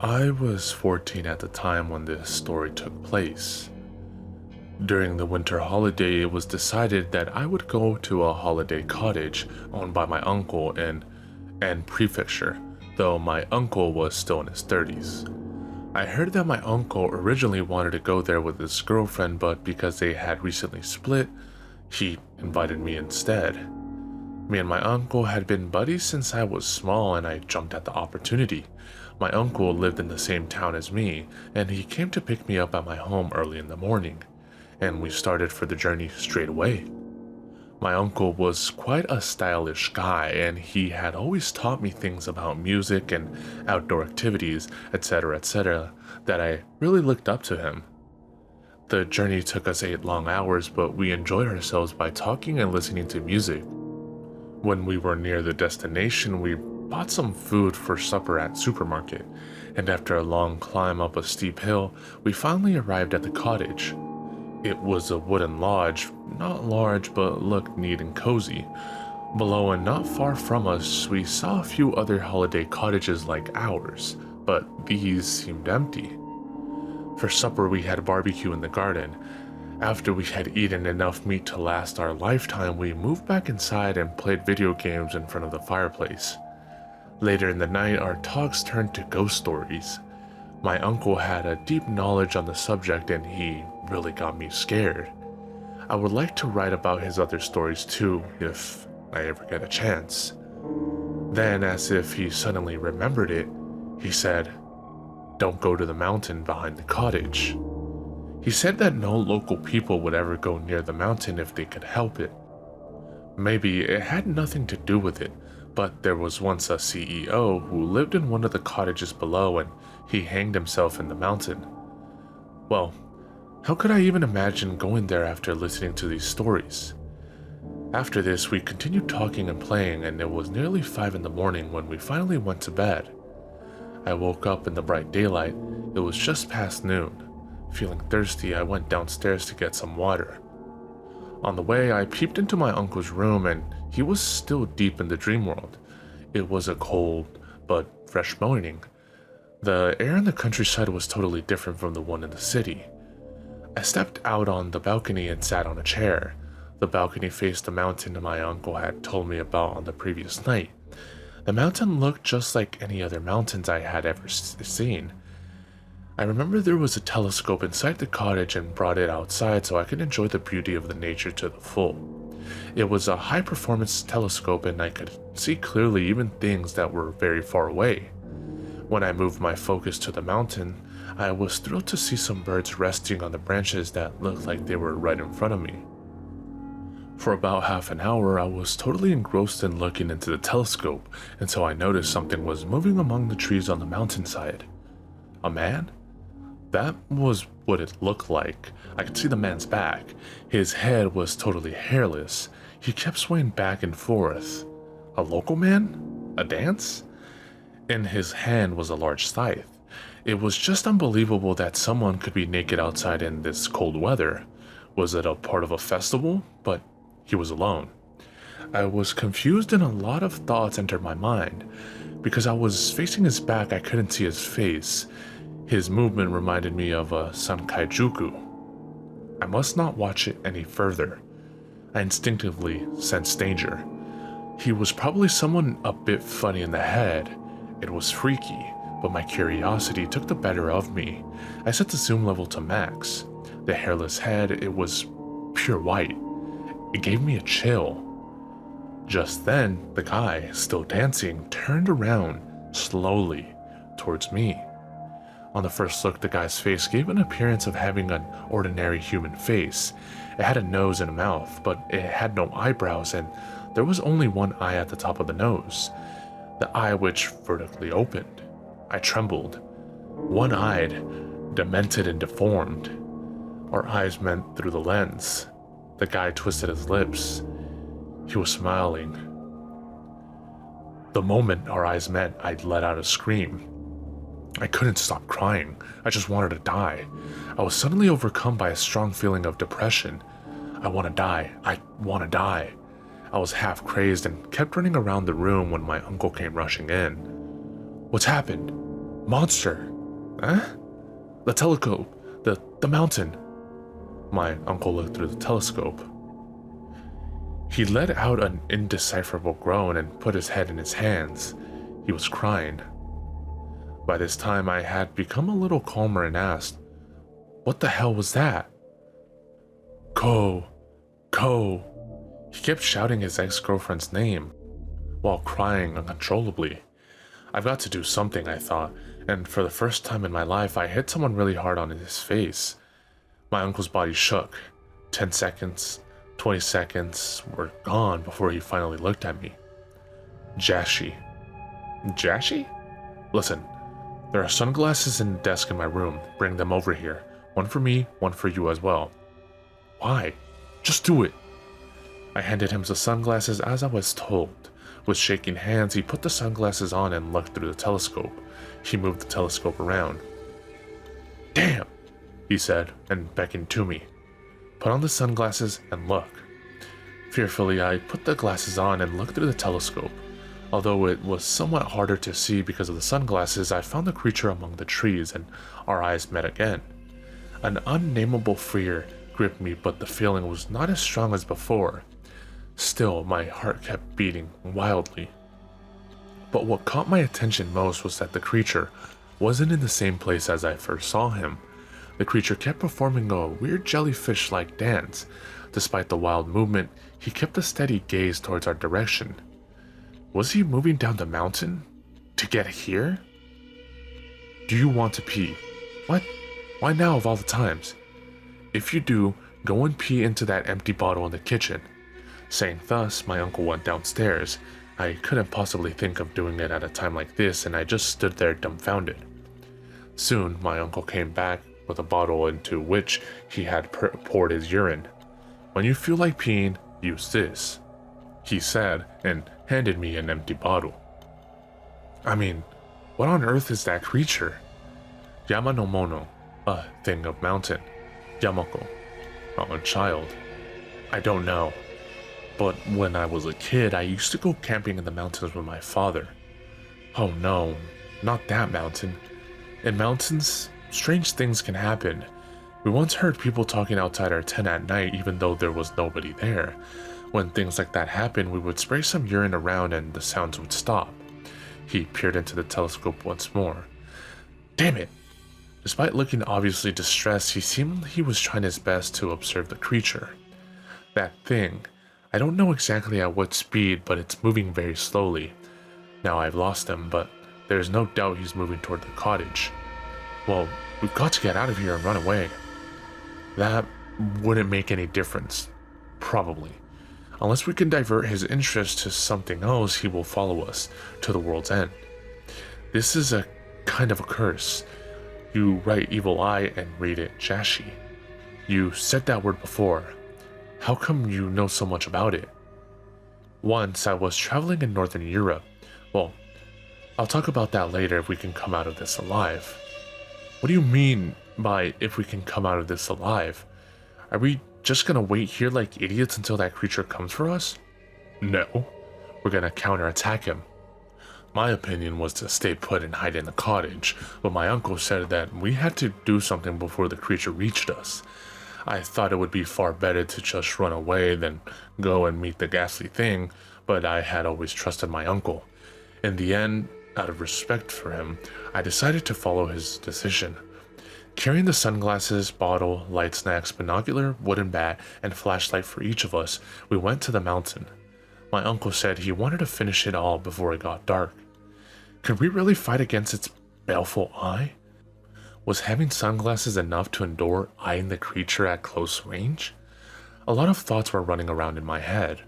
I was 14 at the time when this story took place. During the winter holiday, it was decided that I would go to a holiday cottage owned by my uncle in N Prefecture, though my uncle was still in his 30s. I heard that my uncle originally wanted to go there with his girlfriend, but because they had recently split, he invited me instead. Me and my uncle had been buddies since I was small, and I jumped at the opportunity. My uncle lived in the same town as me, and he came to pick me up at my home early in the morning, and we started for the journey straight away. My uncle was quite a stylish guy, and he had always taught me things about music and outdoor activities, etc., that I really looked up to him. The journey took us 8 long hours, but we enjoyed ourselves by talking and listening to music. When we were near the destination, we bought some food for supper at supermarket, and after a long climb up a steep hill, we finally arrived at the cottage. It was a wooden lodge, not large but looked neat and cozy. Below and not far from us, we saw a few other holiday cottages like ours, but these seemed empty. For supper, we had barbecue in the garden. After we had eaten enough meat to last our lifetime, we moved back inside and played video games in front of the fireplace. Later in the night, our talks turned to ghost stories. My uncle had a deep knowledge on the subject, and he really got me scared. I would like to write about his other stories too, if I ever get a chance. Then, as if he suddenly remembered it, he said, "Don't go to the mountain behind the cottage." He said that no local people would ever go near the mountain if they could help it. Maybe it had nothing to do with it, but there was once a CEO who lived in one of the cottages below, and he hanged himself in the mountain. Well, how could I even imagine going there after listening to these stories? After this, we continued talking and playing, and it was nearly 5 in the morning when we finally went to bed. I woke up in the bright daylight. It was just past noon. Feeling thirsty, I went downstairs to get some water. On the way, I peeped into my uncle's room, and he was still deep in the dream world. It was a cold but fresh morning. The air in the countryside was totally different from the one in the city. I stepped out on the balcony and sat on a chair. The balcony faced the mountain my uncle had told me about on the previous night. The mountain looked just like any other mountains I had ever seen. I remember there was a telescope inside the cottage and brought it outside so I could enjoy the beauty of the nature to the full. It was a high-performance telescope, and I could see clearly even things that were very far away. When I moved my focus to the mountain, I was thrilled to see some birds resting on the branches that looked like they were right in front of me. For about half an hour, I was totally engrossed in looking into the telescope until I noticed something was moving among the trees on the mountainside. A man? That was what it looked like. I could see the man's back. His head was totally hairless. He kept swaying back and forth. A local man? A dance? In his hand was a large scythe. It was just unbelievable that someone could be naked outside in this cold weather. Was it a part of a festival? But he was alone. I was confused and a lot of thoughts entered my mind. Because I was facing his back, I couldn't see his face. His movement reminded me of a sankaijuku. I must not watch it any further. I instinctively sensed danger. He was probably someone a bit funny in the head. It was freaky, but my curiosity took the better of me. I set the zoom level to max. The hairless head, it was pure white. It gave me a chill. Just then, the guy, still dancing, turned around slowly towards me. On the first look, the guy's face gave an appearance of having an ordinary human face. It had a nose and a mouth, but it had no eyebrows, and there was only one eye at the top of the nose, the eye which vertically opened. I trembled. One-eyed, demented and deformed. Our eyes met through the lens. The guy twisted his lips. He was smiling. The moment our eyes met, I let out a scream. I couldn't stop crying. I just wanted to die. I was suddenly overcome by a strong feeling of depression. I want to die. I want to die. I was half crazed and kept running around the room when my uncle came rushing in. What's happened? Monster! Huh? The telescope. The mountain. My uncle looked through the telescope. He let out an indecipherable groan and put his head in his hands. He was crying. By this time, I had become a little calmer and asked, "What the hell was that?" Ko. He kept shouting his ex-girlfriend's name while crying uncontrollably. I've got to do something, I thought, and for the first time in my life, I hit someone really hard on his face. My uncle's body shook. 10 seconds, 20 seconds were gone before he finally looked at me. Jashi. Jashi? Listen, there are sunglasses in the desk in my room. Bring them over here. One for me, one for you as well. Why? Just do it. I handed him the sunglasses as I was told. With shaking hands, he put the sunglasses on and looked through the telescope. He moved the telescope around. Damn, he said, and beckoned to me. Put on the sunglasses and look. Fearfully, I put the glasses on and looked through the telescope. Although it was somewhat harder to see because of the sunglasses, I found the creature among the trees, and our eyes met again. An unnameable fear gripped me, but the feeling was not as strong as before. Still, my heart kept beating wildly. But what caught my attention most was that the creature wasn't in the same place as I first saw him. The creature kept performing a weird jellyfish-like dance. Despite the wild movement, he kept a steady gaze towards our direction. Was he moving down the mountain? To get here? Do you want to pee? What? Why now of all the times? If you do, go and pee into that empty bottle in the kitchen. Saying thus, my uncle went downstairs. I couldn't possibly think of doing it at a time like this, and I just stood there dumbfounded. Soon, my uncle came back with a bottle into which he had poured his urine. When you feel like peeing, use this, he said, and handed me an empty bottle. I mean, what on earth is that creature? Yama no mono, a thing of mountain. Yamako, a child. I don't know. But when I was a kid, I used to go camping in the mountains with my father. Oh no, not that mountain. In mountains, strange things can happen. We once heard people talking outside our tent at night even though there was nobody there. When things like that happened, we would spray some urine around and the sounds would stop. He peered into the telescope once more. Damn it! Despite looking obviously distressed, he seemed he was trying his best to observe the creature. That thing. I don't know exactly at what speed, but it's moving very slowly. Now I've lost him, but there's no doubt he's moving toward the cottage. Well, we've got to get out of here and run away. That wouldn't make any difference. Probably. Unless we can divert his interest to something else, he will follow us to the world's end. This is a kind of a curse. You write evil eye and read it Jashi. You said that word before. How come you know so much about it? Once I was traveling in Northern Europe. Well, I'll talk about that later if we can come out of this alive. What do you mean by if we can come out of this alive? Are we just gonna wait here like idiots until that creature comes for us? No, we're gonna counterattack him. My opinion was to stay put and hide in the cottage, but my uncle said that we had to do something before the creature reached us. I thought it would be far better to just run away than go and meet the ghastly thing, but I had always trusted my uncle. In the end, out of respect for him, I decided to follow his decision. Carrying the sunglasses, bottle, light snacks, binocular, wooden bat, and flashlight for each of us, we went to the mountain. My uncle said he wanted to finish it all before it got dark. Could we really fight against its baleful eye? Was having sunglasses enough to endure eyeing the creature at close range? A lot of thoughts were running around in my head.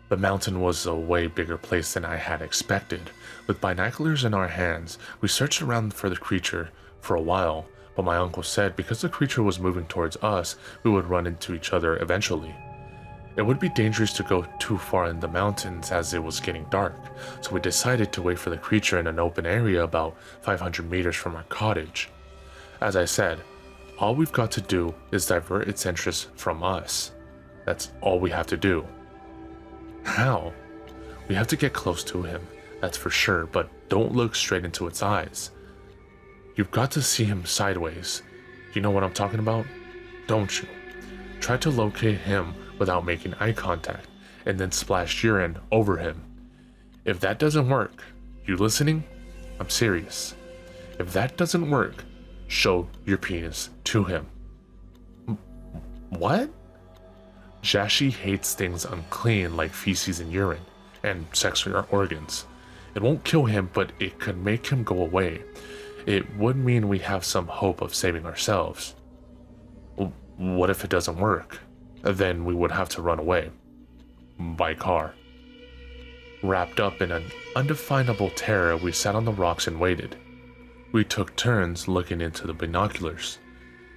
The mountain was a way bigger place than I had expected. With binoculars in our hands, we searched around for the creature for a while, but my uncle said because the creature was moving towards us, we would run into each other eventually. It would be dangerous to go too far in the mountains as it was getting dark, so we decided to wait for the creature in an open area about 500 meters from our cottage. As I said, all we've got to do is divert its interest from us. That's all we have to do. How? We have to get close to him, that's for sure, but don't look straight into its eyes. You've got to see him sideways. You know what I'm talking about? Don't you? Try to locate him without making eye contact, and then splash urine over him. If that doesn't work, you listening? I'm serious. If that doesn't work, show your penis to him. What? Jashi hates things unclean like feces and urine, and sexual organs. It won't kill him, but it could make him go away. It would mean we have some hope of saving ourselves. What if it doesn't work? Then we would have to run away. By car. Wrapped up in an undefinable terror, we sat on the rocks and waited. We took turns looking into the binoculars.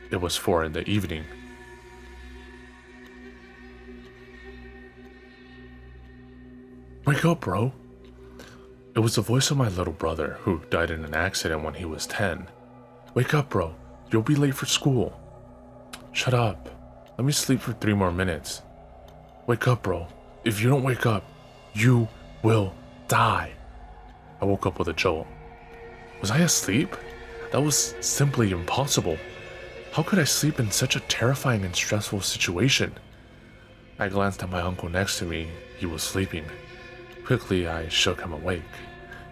It was 4 in the evening. Wake up, bro. It was the voice of my little brother, who died in an accident when he was 10. Wake up, bro. You'll be late for school. Shut up. Let me sleep for 3 more minutes. Wake up, bro. If you don't wake up, you will die. I woke up with a jolt. Was I asleep? That was simply impossible. How could I sleep in such a terrifying and stressful situation? I glanced at my uncle next to me. He was sleeping. Quickly, I shook him awake.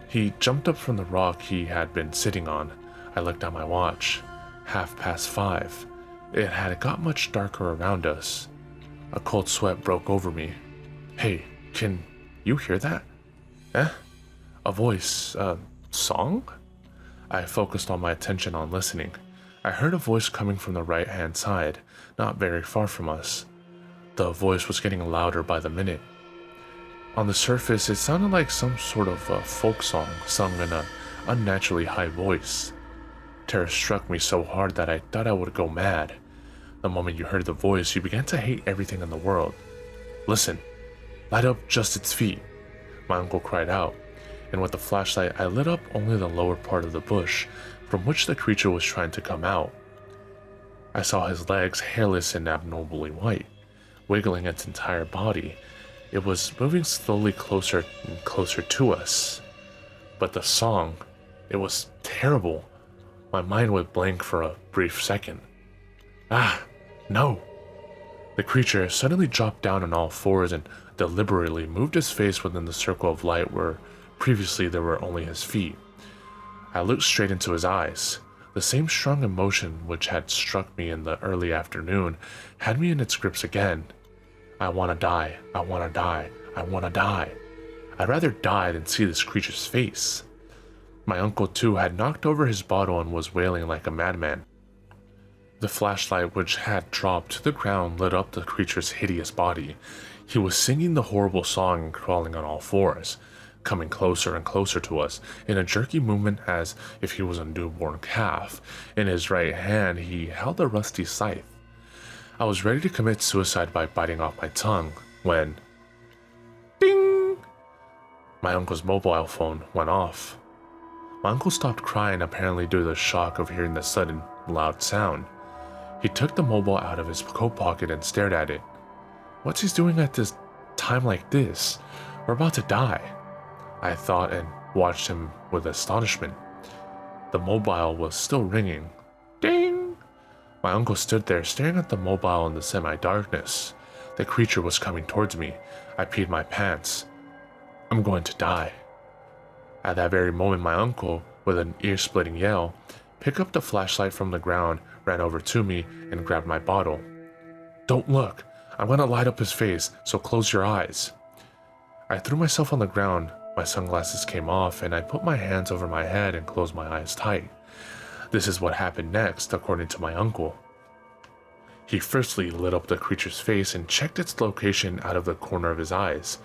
He jumped up from the rock he had been sitting on. I looked at my watch. 5:30. It had got much darker around us. A cold sweat broke over me. Hey, can you hear that? Eh? A voice, song? I focused all my attention on listening. I heard a voice coming from the right-hand side, not very far from us. The voice was getting louder by the minute. On the surface, it sounded like some sort of a folk song sung in an unnaturally high voice. Terror struck me so hard that I thought I would go mad. The moment you heard the voice, you began to hate everything in the world. Listen, light up just its feet, my uncle cried out, and with the flashlight I lit up only the lower part of the bush from which the creature was trying to come out. I saw his legs, hairless and abnormally white, wiggling its entire body. It was moving slowly closer and closer to us. But the song, it was terrible. My mind went blank for a brief second. Ah, no. The creature suddenly dropped down on all fours and deliberately moved his face within the circle of light where previously there were only his feet. I looked straight into his eyes. The same strong emotion which had struck me in the early afternoon had me in its grips again. I want to die. I want to die. I want to die. I'd rather die than see this creature's face. My uncle, too, had knocked over his bottle and was wailing like a madman. The flashlight, which had dropped to the ground, lit up the creature's hideous body. He was singing the horrible song and crawling on all fours, coming closer and closer to us in a jerky movement as if he was a newborn calf. In his right hand, he held a rusty scythe. I was ready to commit suicide by biting off my tongue when... Ding! My uncle's mobile phone went off. My uncle stopped crying, apparently due to the shock of hearing the sudden, loud sound. He took the mobile out of his coat pocket and stared at it. What's he doing at this time like this? We're about to die, I thought, and watched him with astonishment. The mobile was still ringing. Ding! My uncle stood there staring at the mobile in the semi-darkness. The creature was coming towards me. I peed my pants. I'm going to die. At that very moment, my uncle, with an ear-splitting yell, picked up the flashlight from the ground, ran over to me, and grabbed my bottle. Don't look. I'm going to light up his face, so close your eyes. I threw myself on the ground. My sunglasses came off, and I put my hands over my head and closed my eyes tight. This is what happened next, according to my uncle. He firstly lit up the creature's face and checked its location out of the corner of his eyes.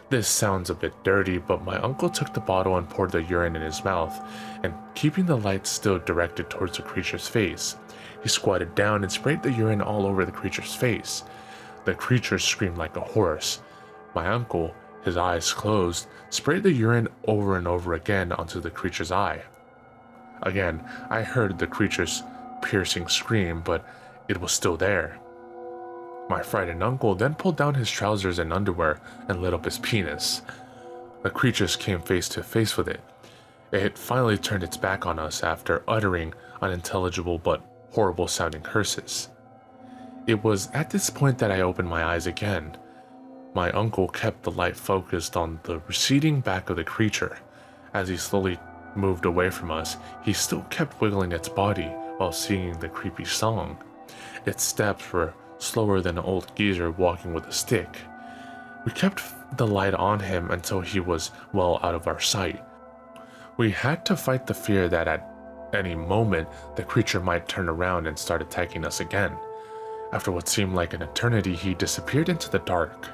This sounds a bit dirty, but my uncle took the bottle and poured the urine in his mouth, and keeping the light still directed towards the creature's face, he squatted down and sprayed the urine all over the creature's face. The creature screamed like a horse. My uncle, his eyes closed, sprayed the urine over and over again onto the creature's eye. Again, I heard the creature's piercing scream, but it was still there. My frightened uncle then pulled down his trousers and underwear and lit up his penis. The creatures came face to face with it. It finally turned its back on us after uttering unintelligible but horrible sounding curses. It was at this point that I opened my eyes again. My uncle kept the light focused on the receding back of the creature. As he slowly moved away from us, he still kept wiggling its body while singing the creepy song. Its steps were slower than an old geezer walking with a stick. We kept the light on him until he was well out of our sight. We had to fight the fear that at any moment the creature might turn around and start attacking us again. After what seemed like an eternity, he disappeared into the dark.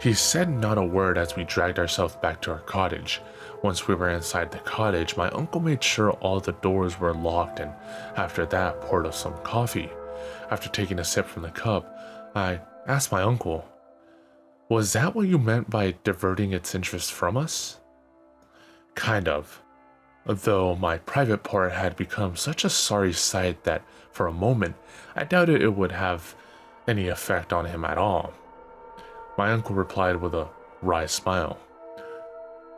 He said not a word as we dragged ourselves back to our cottage. Once we were inside the cottage, my uncle made sure all the doors were locked and after that poured us some coffee. After taking a sip from the cup, I asked my uncle, "Was that what you meant by diverting its interest from us?" Kind of. Though my private part had become such a sorry sight that for a moment I doubted it would have any effect on him at all. My uncle replied with a wry smile.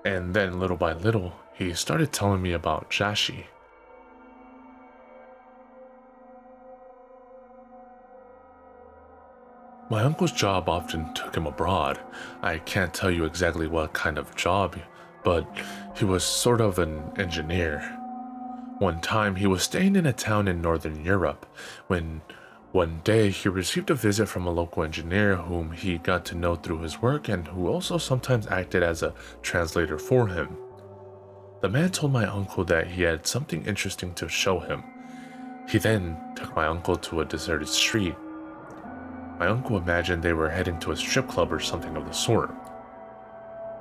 And then little by little, he started telling me about Jashi. My uncle's job often took him abroad. I can't tell you exactly what kind of job, but he was sort of an engineer. One time he was staying in a town in Northern Europe when one day he received a visit from a local engineer whom he got to know through his work and who also sometimes acted as a translator for him. The man told my uncle that he had something interesting to show him. He then took my uncle to a deserted street. My uncle imagined they were heading to a strip club or something of the sort.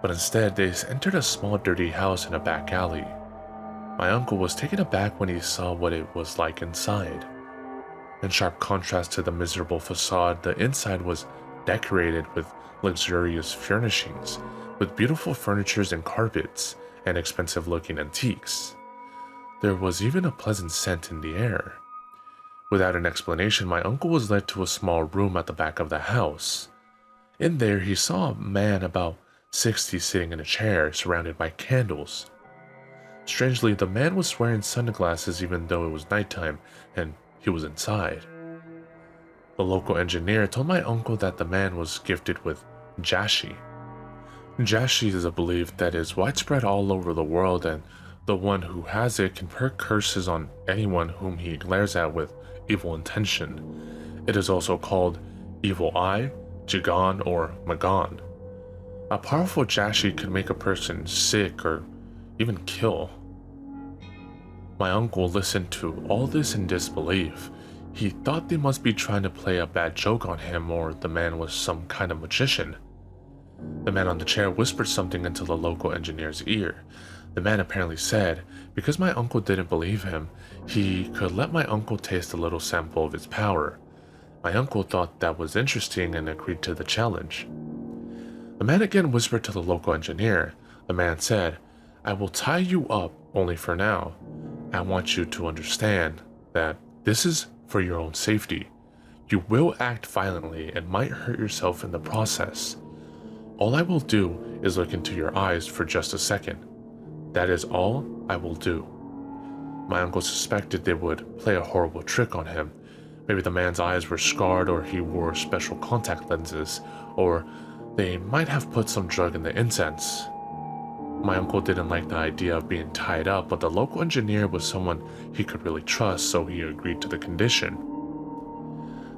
But instead, they entered a small dirty house in a back alley. My uncle was taken aback when he saw what it was like inside. In sharp contrast to the miserable facade, the inside was decorated with luxurious furnishings, with beautiful furnitures and carpets, and expensive-looking antiques. There was even a pleasant scent in the air. Without an explanation, my uncle was led to a small room at the back of the house. In there, he saw a man about 60 sitting in a chair, surrounded by candles. Strangely, the man was wearing sunglasses even though it was nighttime, and he was inside. The local engineer told my uncle that the man was gifted with Jashi. Jashi is a belief that is widespread all over the world, and the one who has it can perk curses on anyone whom he glares at with evil intention. It is also called Evil Eye, Jigan, or Magan. A powerful Jashi could make a person sick or even kill. My uncle listened to all this in disbelief. He thought they must be trying to play a bad joke on him or the man was some kind of magician. The man on the chair whispered something into the local engineer's ear. The man apparently said, because my uncle didn't believe him, he could let my uncle taste a little sample of its power. My uncle thought that was interesting and agreed to the challenge. The man again whispered to the local engineer. The man said, "I will tie you up only for now. I want you to understand that this is for your own safety. You will act violently and might hurt yourself in the process. All I will do is look into your eyes for just a second. That is all I will do." My uncle suspected they would play a horrible trick on him. Maybe the man's eyes were scarred or he wore special contact lenses, or they might have put some drug in the incense. My uncle didn't like the idea of being tied up, but the local engineer was someone he could really trust, so he agreed to the condition.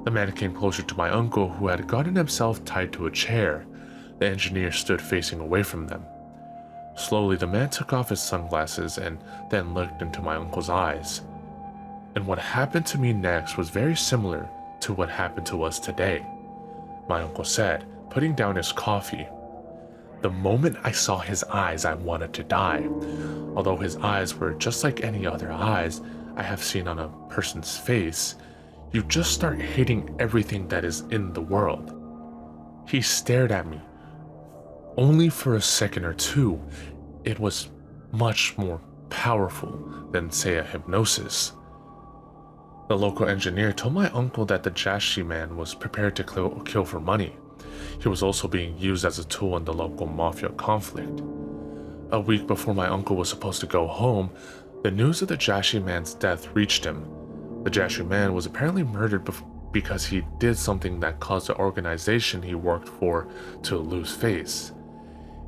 The man came closer to my uncle, who had gotten himself tied to a chair. The engineer stood facing away from them. Slowly, the man took off his sunglasses and then looked into my uncle's eyes. And what happened to me next was very similar to what happened to us today, my uncle said, putting down his coffee. The moment I saw his eyes, I wanted to die. Although his eyes were just like any other eyes I have seen on a person's face, you just start hating everything that is in the world. He stared at me. Only for a second or two. It was much more powerful than, say, a hypnosis. The local engineer told my uncle that the Jashi man was prepared to kill for money. He was also being used as a tool in the local mafia conflict. A week before my uncle was supposed to go home, the news of the Jashi man's death reached him. The Jashi man was apparently murdered because he did something that caused the organization he worked for to lose face.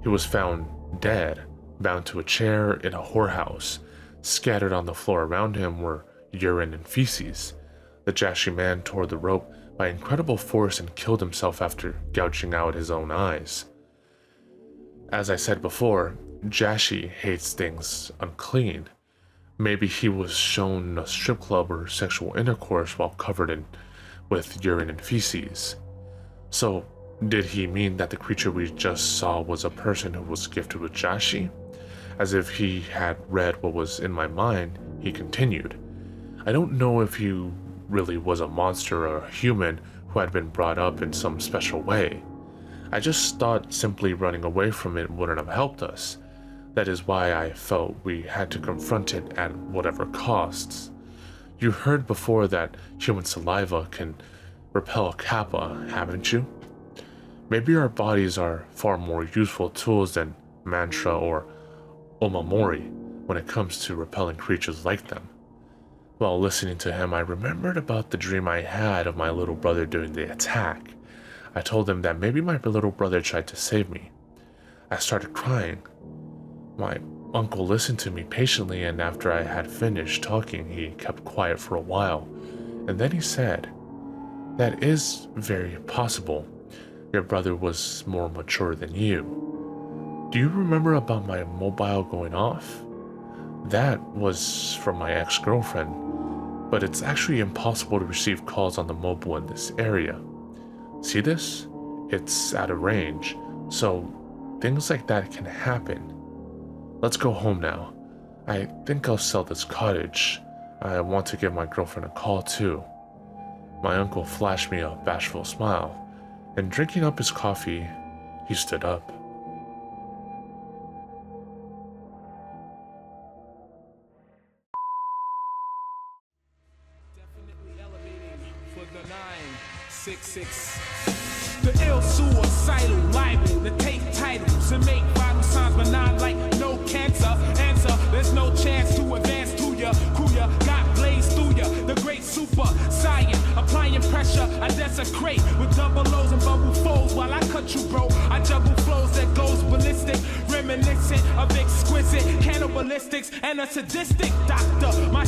He was found dead, bound to a chair in a whorehouse. Scattered on the floor around him were urine and feces. The Jashi man tore the rope by incredible force and killed himself after gouging out his own eyes. As I said before, Jashi hates things unclean. Maybe he was shown a strip club or sexual intercourse while covered with urine and feces. So, did he mean that the creature we just saw was a person who was gifted with Jashi? As if he had read what was in my mind, he continued. I don't know if he really was a monster or a human who had been brought up in some special way. I just thought simply running away from it wouldn't have helped us. That is why I felt we had to confront it at whatever costs. You heard before that human saliva can repel kappa, haven't you? Maybe our bodies are far more useful tools than mantra or omamori when it comes to repelling creatures like them. While listening to him, I remembered about the dream I had of my little brother during the attack. I told him that maybe my little brother tried to save me. I started crying. My uncle listened to me patiently, and after I had finished talking, he kept quiet for a while, and then he said, "That is very possible. Your brother was more mature than you. Do you remember about my mobile going off? That was from my ex-girlfriend, but it's actually impossible to receive calls on the mobile in this area. See this? It's out of range, so things like that can happen. Let's go home now. I think I'll sell this cottage. I want to give my girlfriend a call too." My uncle flashed me a bashful smile, and drinking up his coffee, he stood up. Definitely elevating for the 966. The ill suicidal liable to take titles and make vital signs benign like no cancer. Answer, there's no chance to advance to ya. Kuya got blazed through ya. The great super science applying pressure. I desecrate with double O's and bubble folds while I cut you, bro. I juggle flows that goes ballistic, reminiscent of exquisite cannibalistics and a sadistic doctor. My